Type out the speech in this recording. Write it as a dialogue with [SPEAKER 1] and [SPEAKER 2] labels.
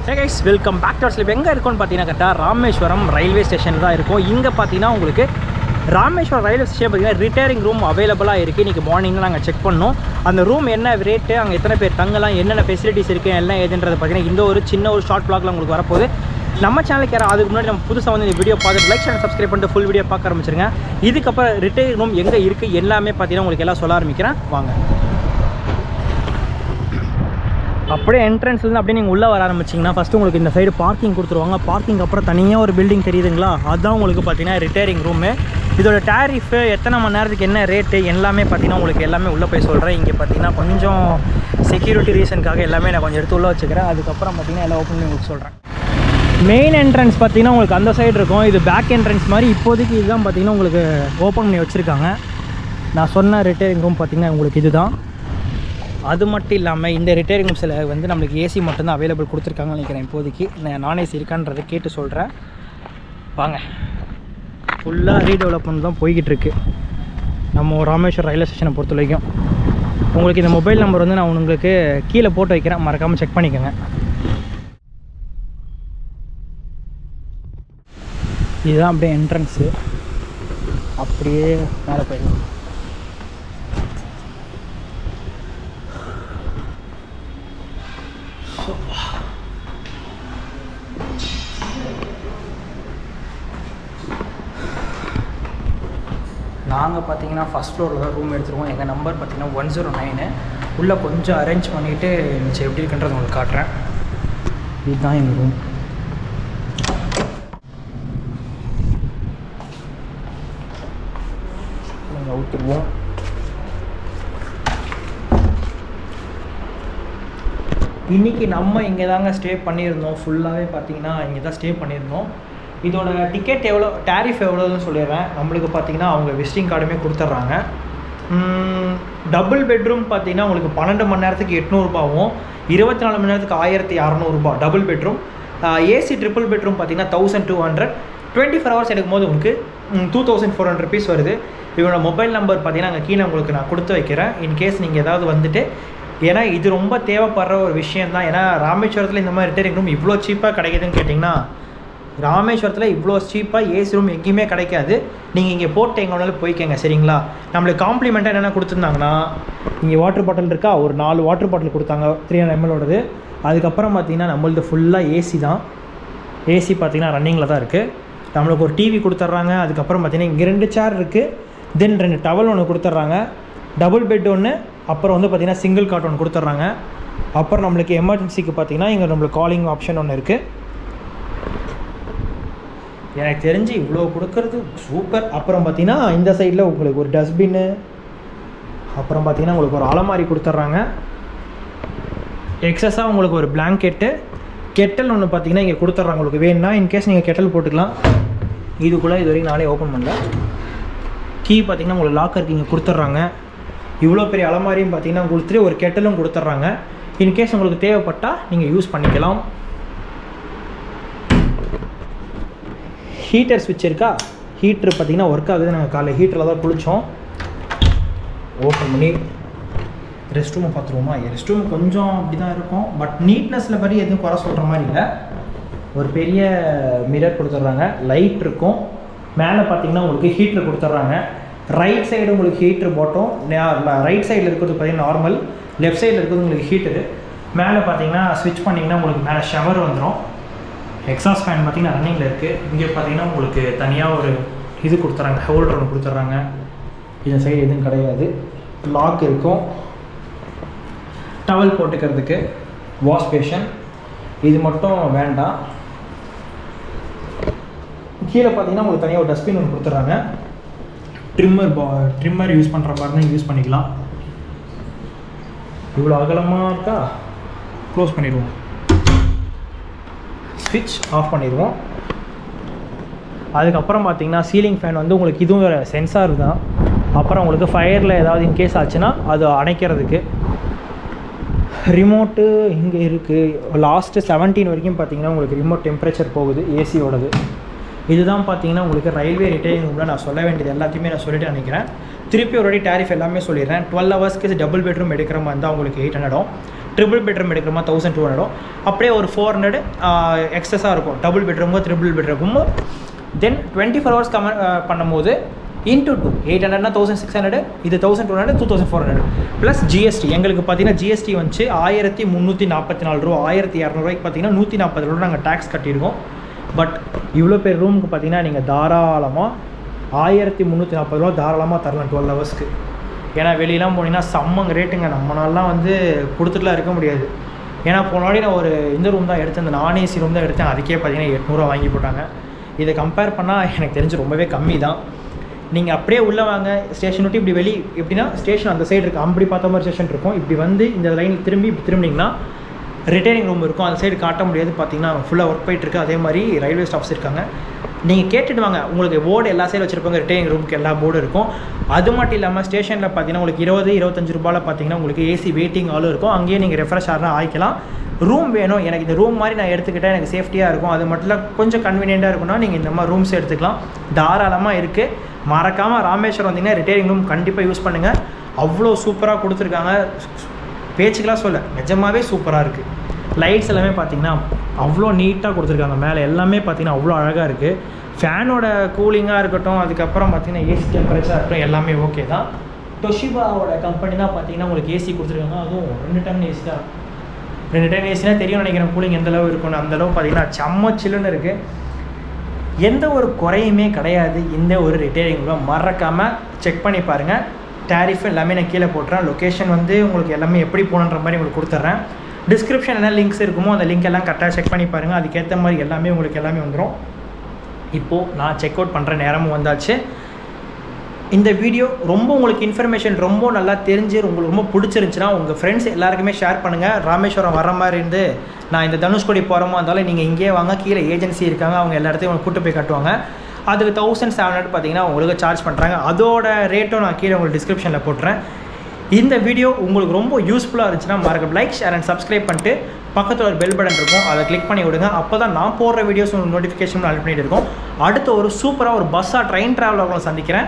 [SPEAKER 1] Hey guys, welcome back to our sleep. எங்கே இருக்கோன்னு பார்த்தீங்கன்னா கரெக்டாக ராமேஸ்வரம் ரயில்வே ஸ்டேஷன் தான் இருக்கும். இங்கே பார்த்தீங்கன்னா உங்களுக்கு ராமேஸ்வரம் ரயில்வே ஸ்டேஷன் பார்த்தீங்கன்னா ரிட்டையரிங் ரூம் அவைலபிளாக இருக்குது. இன்றைக்கி மார்னிங்கில் நாங்கள் செக் பண்ணோம். அந்த ரூம் என்ன ரேட்டு, அங்கே எத்தனை பேர் தங்கலாம், என்னென்ன ஃபெசிலிட்டிஸ் இருக்குது, எல்லாம் ஏதுன்றது பார்த்தீங்கன்னா இந்த ஒரு சின்ன ஒரு ஷார்ட் ப்ளாகில் உங்களுக்கு வரப்போகுது. நம்ம சேனலுக்கு யாரும் அதுக்கு முன்னாடி நம்ம புதுசாக வந்து இந்த வீடியோ பார்த்துட்டு லைக் சேனல் சப்ஸ்கிரைப் பண்ணிட்டு ஃபுல் வீடியோ பார்க்க ஆரம்பிச்சிருங்க. இதுக்கப்புறம் ரிட்டையரிங் ரூம் எங்கே இருக்குது எல்லாமே பார்த்தீங்கன்னா உங்களுக்கு எல்லாம் சொல்ல ஆரம்பிக்கிறேன். வாங்க. அப்படியே என்ட்ரன்ஸ்லேருந்து அப்படியே நீங்கள் உள்ளே வர ஆரம்பிச்சிங்கன்னா ஃபஸ்ட்டு உங்களுக்கு இந்த சைடு பார்க்கிங் கொடுத்துருவாங்க. பார்க்கிங் அப்புறம் தனியாக ஒரு பில்டிங் தெரியுதுங்களா, அதுதான் உங்களுக்கு பார்த்தீங்கன்னா ரிட்டையரிங் ரூமு. இதோட டேரிஃபு, எத்தனை மணி நேரத்துக்கு என்ன ரேட்டு, எல்லாமே பார்த்தீங்கன்னா உங்களுக்கு எல்லாமே உள்ளே போய் சொல்கிறேன். இங்கே பார்த்தீங்கன்னா கொஞ்சம் செக்யூரிட்டி ரீசனுக்காக எல்லாமே நான் கொஞ்சம் எடுத்து உள்ளே வச்சுக்கிறேன். அதுக்கப்புறம் பார்த்தீங்கன்னா எல்லாம் ஓப்பன் பண்ணி உங்களுக்கு சொல்கிறேன். மெயின் என்ட்ரன்ஸ் பார்த்தீங்கன்னா உங்களுக்கு அந்த சைடு இருக்கும். இது பேக் என்ட்ரன்ஸ் மாதிரி. இப்போதைக்கு இதுதான் பார்த்தீங்கன்னா உங்களுக்கு ஓப்பன் பண்ணி வச்சுருக்காங்க. நான் சொன்ன ரிட்டையரிங் ரூம் பார்த்தீங்கன்னா உங்களுக்கு இதுதான். அது மட்டும் இல்லாமல் இந்த ரிட்டையரிங் ரூம்ஸில் வந்து நம்மளுக்கு ஏசி மட்டும்தான் அவைலபிள் கொடுத்துருக்காங்கன்னு நினைக்கிறேன். இப்போதைக்கு நான் ஏசி இருக்கான்றதை கேட்டு சொல்கிறேன். வாங்க. ஃபுல்லாக ரீடெவலப்மெண்ட் தான் போய்கிட்டு இருக்கு நம்ம ராமேஸ்வரம் ரயில்வே ஸ்டேஷனை பொறுத்த வரைக்கும். உங்களுக்கு இந்த மொபைல் நம்பர் வந்து நான் உங்களுக்கு கீழே போட்டு வைக்கிறேன், மறக்காமல் செக் பண்ணிக்கோங்க. இதுதான் அப்படியே என்ட்ரன்ஸு. அப்படியே மேலே போயிடலாம். நாங்கள் பார்த்தீங்கன்னா ஃபஸ்ட் ஃப்ளோரில் தான் ரூம் எடுத்துருவோம். எங்கள் நம்பர் பார்த்தீங்கன்னா 109. உள்ளே கொஞ்சம் அரேஞ்ச் பண்ணிவிட்டு மிச்சம் எப்படி இருக்குன்றது உங்களுக்கு காட்டுறேன். இதுதான் எங்கள் ரூம். நாங்கள் அவுத்துருவோம். இன்றைக்கி நம்ம இங்கே தாங்க ஸ்டே பண்ணியிருந்தோம். ஃபுல்லாகவே பார்த்தீங்கன்னா இங்கே தான் ஸ்டே பண்ணியிருந்தோம். இதோட டிக்கெட் எவ்வளோ, டேரிஃப் எவ்வளோன்னு சொல்லிடுறேன். நம்மளுக்கு பார்த்தீங்கன்னா அவங்க விசிட்டிங் கார்டுமே கொடுத்துட்றாங்க. டபுள் பெட்ரூம் பார்த்தீங்கன்னா உங்களுக்கு 12 மணி நேரத்துக்கு 800 ரூபாவும், 24 மணி நேரத்துக்கு 1600 ரூபா double bedroom. AC triple bedroom பார்த்தீங்கன்னா 1200. 24 ஹவர்ஸ் எடுக்கும்போது உங்களுக்கு 2400 ருபீஸ் வருது. இவங்களோட மொபைல் நம்பர் பார்த்தீங்கன்னா அங்கே கீழே உங்களுக்கு நான் கொடுத்து வைக்கிறேன். இன்கேஸ் நீங்கள் ஏதாவது வந்துட்டு, ஏன்னா இது ரொம்ப தேவைப்படுற ஒரு விஷயம் தான். ஏன்னா ராமேஸ்வரத்தில் இந்த மாதிரி ரிட்டையரிங் ரூம் இவ்வளோ சீப்பாக கிடைக்குதுன்னு கேட்டிங்கன்னா, ராமேஸ்வரத்தில் இவ்வளோ சீப்பாக ஏசி ரூம் எங்கேயுமே கிடைக்காது. நீங்கள் இங்கே போட்டு எங்கே வேணாலும் போய்க்கங்க, சரிங்களா? நம்மளுக்கு காம்ப்ளிமெண்ட்டாக என்னென்ன கொடுத்துருந்தாங்கன்னா, இங்கே வாட்டர் பாட்டில் இருக்கா, ஒரு 4 வாட்டர் பாட்டில் கொடுத்தாங்க 300 ml. அதுக்கப்புறம் பார்த்தீங்கன்னா நம்மளது ஃபுல்லாக ஏசி தான். ஏசி பார்த்தீங்கன்னா ரன்னிங்கில் தான் இருக்குது. நம்மளுக்கு ஒரு டிவி கொடுத்துட்றாங்க. அதுக்கப்புறம் பார்த்தீங்கன்னா இங்கே 2 சேர் இருக்குது. தென் 2 டவல் ஒன்று கொடுத்துட்றாங்க. டபுள் பெட் ஒன்று, அப்புறம் வந்து பார்த்திங்கன்னா சிங்கிள் காட் ஒன்று கொடுத்துட்றாங்க. அப்புறம் நம்மளுக்கு எமர்ஜென்சிக்கு பார்த்திங்கன்னா இங்கே நம்மளுக்கு காலிங் ஆப்ஷன் ஒன்று இருக்குது. எனக்கு தெரிஞ்சு இவ்வளோ கொடுக்கறது சூப்பர். அப்புறம் பார்த்திங்கன்னா இந்த சைடில் உங்களுக்கு ஒரு டஸ்ட்பின்னு, அப்புறம் பார்த்திங்கன்னா உங்களுக்கு ஒரு அலமாரி கொடுத்துட்றாங்க. எக்ஸஸாக உங்களுக்கு ஒரு பிளாங்கெட்டு, கெட்டல் ஒன்று பார்த்திங்கன்னா இங்கே கொடுத்துட்றாங்க. உங்களுக்கு வேணும்னா இன்கேஸ் நீங்கள் கெட்டல் போட்டுக்கலாம். இதுக்குள்ளே இது வரைக்கும் நானே ஓப்பன் பண்ணல. கீ பார்த்திங்கன்னா உங்களுக்கு லாக்கருக்கு இங்கே கொடுத்துட்றாங்க. இவ்வளோ பெரிய அலமாரியும் பார்த்திங்கன்னா கொடுத்துட்டு ஒரு கெட்டலும் கொடுத்துட்றாங்க. இன்கேஸ் உங்களுக்கு தேவைப்பட்டால் நீங்கள் யூஸ் பண்ணிக்கலாம். ஹீட்டர் ஸ்விட்ச் இருக்கா, ஹீட்ரு பார்த்திங்கன்னா ஒர்க் ஆகுது. நாங்கள் காலையில் ஹீட்டரில் தான் குளித்தோம். ஓப்பன் பண்ணி ரெஸ்ட் ரூமை பார்த்துருவோமா? ரெஸ்ட் ரூம் கொஞ்சம் அப்படி தான் இருக்கும், பட் நீட்னஸில் பற்றி எதுவும் குறை சொல்கிற மாதிரி இல்லை. ஒரு பெரிய மிரர் கொடுத்துட்றாங்க, லைட் இருக்கும். மேலே பார்த்திங்கன்னா உங்களுக்கு ஹீட்ரு கொடுத்துட்றாங்க. ரைட் சைடு உங்களுக்கு ஹீட்ரு போட்டோம். ரைட் சைடில் இருக்கிறது பார்த்திங்கன்னா நார்மல், லெஃப்ட் சைடில் இருக்கிறது உங்களுக்கு ஹீட்டரு. மேலே பார்த்திங்கன்னா ஸ்விட்ச் பண்ணிங்கன்னா உங்களுக்கு மேலே ஷவர் வந்துடும். எக்ஸாஸ்ட் ஃபேன் பார்த்திங்கன்னா ரன்னிங்கில் இருக்குது. இங்கே பார்த்திங்கன்னா உங்களுக்கு தனியாக ஒரு இது கொடுத்துட்றாங்க, ஹோல்டர் ஒன்று கொடுத்துட்றாங்க. இந்த சைடு எதுவும் கிடையாது. லாக் இருக்கும். டவல் போட்டுக்கிறதுக்கு வாஷ் பேஷன், இது மட்டும் வேண்டாம். கீழே பார்த்திங்கன்னா உங்களுக்கு தனியாக ஒரு டஸ்ட்பின் ஒன்று கொடுத்துட்றாங்க. ட்ரிம்மர் யூஸ் பண்ணுற மாதிரி தான் யூஸ் பண்ணிக்கலாம். இவ்வளோ அகலமாக இருக்கா, க்ளோஸ் பண்ணிடுவோம். ஸ்விட்ச் ஆஃப் பண்ணிடுவோம். அதுக்கப்புறம் பார்த்திங்கன்னா சீலிங் ஃபேன் வந்து உங்களுக்கு இதுவும் வேறு சென்சார் தான். அப்புறம் உங்களுக்கு ஃபயரில் ஏதாவது இன்கேஸ் ஆச்சுன்னா அது அணைக்கிறதுக்கு ரிமோட்டு இங்கே இருக்குது. லாஸ்ட்டு 17 வரைக்கும் பார்த்திங்கன்னா உங்களுக்கு ரிமோட் டெம்பரேச்சர் போகுது ஏசியோடது. இதுதான் பார்த்தீங்கன்னா உங்களுக்கு ரயில்வே ரிட்டையரிங் ரூமில் நான் சொல்ல வேண்டியது எல்லாத்தையுமே நான் சொல்லிட்டு நினைக்கிறேன். திருப்பி ஒரு டேரிஃப் எல்லாமே சொல்லிடுறேன். 12 ஹவர்ஸ்க்கு டபுள் பெட்ரூம் எடுக்கிற மாதிரி தான் உங்களுக்கு 800. ட்ரிபிள் பெட்ரூம் எடுக்கிறோமா 1200 அப்படியே ஒரு 400 எக்ஸஸாக இருக்கும். டபுள் பெட்ரூமோ ட்ரிபிள் பெட்ரூமோ தென் 24 ஹவர்ஸ் பண்ணும்போது இன்ட்டு 2 800னா 1600, இது 1200 2400 ப்ளஸ் ஜிஎஸ்டி. எங்களுக்கு பார்த்தீங்கன்னா ஜிஎஸ்டி வந்துச்சு 1344 ரூபா. 1200 பார்த்தீங்கன்னா 140 ரூபா நாங்கள் டேக்ஸ் கட்டியிருக்கோம். பட் இவ்வளோ பேர் ரூமுக்கு பார்த்தீங்கன்னா நீங்கள் தாராளமாக 1340 ரூபா தாராளமாக தரலாம் 12 ஹவர்ஸ்க்கு. ஏன்னா வெளியெலாம் போனீங்கன்னா செம்மங்க ரேட்டுங்க. நம்மளாலாம் வந்து கொடுத்துட்டுலாம் இருக்க முடியாது. ஏன்னா போனாடி நான் ஒரு இந்த ரூம் தான் எடுத்தேன், இந்த நான் ஏசி ரூம் தான் எடுத்தேன். அதுக்கே பார்த்தீங்கன்னா 800 வாங்கி போட்டாங்க. இதை கம்பேர் பண்ணால் எனக்கு தெரிஞ்சு ரொம்பவே கம்மி தான். நீங்கள் அப்படியே உள்ளே வாங்க, ஸ்டேஷன் விட்டு இப்படி எப்படின்னா ஸ்டேஷன் அந்த சைடு இருக்குது, அப்படி பார்த்த மாதிரி ஸ்டேஷன் இருக்கும். இப்படி வந்து இந்த லைன் இப்படி திரும்பினீங்கன்னா ரிட்டைனிங் ரூம் இருக்கும். அந்த சைடு காட்ட முடியாது, பார்த்தீங்கன்னா ஃபுல்லாக ஒர்க் போயிட்டுருக்கு. அதே மாதிரி ரயில்வே ஸ்டாஃப்ஸ் இருக்காங்க. நீங்கள் கேட்டுட்டு வாங்க, உங்களுக்கு போர்டு எல்லா சைடு வச்சுருப்பாங்க. ரிட்டைனிங் ரூமுக்கு எல்லா போர்டும் இருக்கும். அது மட்டும் இல்லாமல் ஸ்டேஷனில் பார்த்தீங்கன்னா உங்களுக்கு 20-25 ரூபாயில் பார்த்தீங்கன்னா உங்களுக்கு ஏசி வெயிட்டிங் ஹாலும் இருக்கும். அங்கேயே நீங்கள் ரெஃப்ரெஷ் ஆகலாம், ஆகிக்கலாம். ரூம் வேணும் எனக்கு, இந்த ரூம் மாதிரி நான் எடுத்துக்கிட்டேன், எனக்கு சேஃப்டியாக இருக்கும், அது மட்டும் இல்லை கொஞ்சம் கன்வீனியண்ட்டாக இருக்குன்னா நீங்கள் இந்த மாதிரி ரூம்ஸ் எடுத்துக்கலாம். தாராளமாக இருக்குது. மறக்காமல் ராமேஸ்வரம் வந்தீங்கன்னா ரிட்டைனிங் ரூம் கண்டிப்பாக யூஸ் பண்ணுங்கள். அவ்வளோ சூப்பராக கொடுத்துருக்காங்க. பேச்சுக்கெலாம் சொல்ல, நிஜமாகவே சூப்பராக இருக்குது. லைட்ஸ் எல்லாமே பார்த்தீங்கன்னா அவ்வளோ நீட்டாக கொடுத்துருக்காங்க. மேலே எல்லாமே பார்த்தீங்கன்னா அவ்வளோ அழகாக இருக்குது. ஃபேனோட கூலிங்காக இருக்கட்டும், அதுக்கப்புறம் பார்த்தீங்கன்னா ஏசி டெம்பரேச்சராக இருக்கட்டும், எல்லாமே ஓகே தான். டொஷிபாவோட கம்பெனி தான் பார்த்தீங்கன்னா உங்களுக்கு ஏசி கொடுத்துருக்காங்க. அதுவும் 2 டன் ஏசி தான். 2 டன் ஏசினா தெரியும் நினைக்கிறேன் கூலிங் எந்தளவு இருக்குன்னு. அந்தளவு பார்த்தீங்கன்னா செம்ம சில்லுன்னு இருக்குது. எந்த ஒரு குறையுமே கிடையாது இந்த ஒரு ரிட்டைனிங். மறக்காமல் செக் பண்ணி பாருங்கள். டேரிஃப் எல்லாமே நான் கீழே போட்டுறேன். லொக்கேஷன் வந்து உங்களுக்கு எல்லாமே எப்படி போகணுன்ற மாதிரி உங்களுக்கு கொடுத்துட்றேன். டிஸ்கிரிப்ஷன் என்ன லிங்க்ஸ் இருக்குமோ அந்த லிங்க் எல்லாம் கரெக்டாக செக் பண்ணி பாருங்கள். அதுக்கேற்ற மாதிரி எல்லாமே உங்களுக்கு எல்லாமே வந்துடும். இப்போது நான் செக் அவுட் பண்ணுற நேரமும் வந்தாச்சு. இந்த வீடியோ ரொம்ப உங்களுக்கு இன்ஃபர்மேஷன் ரொம்ப நல்லா தெரிஞ்சு உங்களுக்கு ரொம்ப பிடிச்சிருந்துச்சுன்னா உங்கள் ஃப்ரெண்ட்ஸ் எல்லாருக்குமே ஷேர் பண்ணுங்கள். ராமேஸ்வரம் வர மாதிரி இருந்து நான் இந்த தனுஷ்கோடி போகிறோமா இருந்தாலும் நீங்கள் இங்கேயே வாங்க, கீழே ஏஜென்சி இருக்காங்க, அவங்க எல்லா இடத்தையும் உங்களுக்கு கூட்டு போய் கட்டுவாங்க. அதுக்கு 1700 பார்த்தீங்கன்னா உங்களுக்கு சார்ஜ் பண்ணுறாங்க. அதோட ரேட்டும் நான் கீழே உங்களுக்கு டிஸ்கிரிப்ஷனில் போட்டுறேன். இந்த வீடியோ உங்களுக்கு ரொம்ப யூஸ்ஃபுல்லாக இருந்துச்சுன்னா மறக்காம லைக், ஷேர் அண்ட் சப்ஸ்கிரைப் பண்ணிட்டு பக்கத்தில் ஒரு பெல் பட்டன் இருக்கும், அதை கிளிக் பண்ணி விடுங்க. அப்போ தான் நான் போடுற வீடியோஸ் உங்களுக்கு நோட்டிஃபிகேஷன் அனுப்பி பண்ணிட்டு இருக்கோம். அடுத்த ஒரு சூப்பராக ஒரு பஸ்ஸாக ட்ரெயின் ட்ராவலில் உங்களை சந்திக்கிறேன்.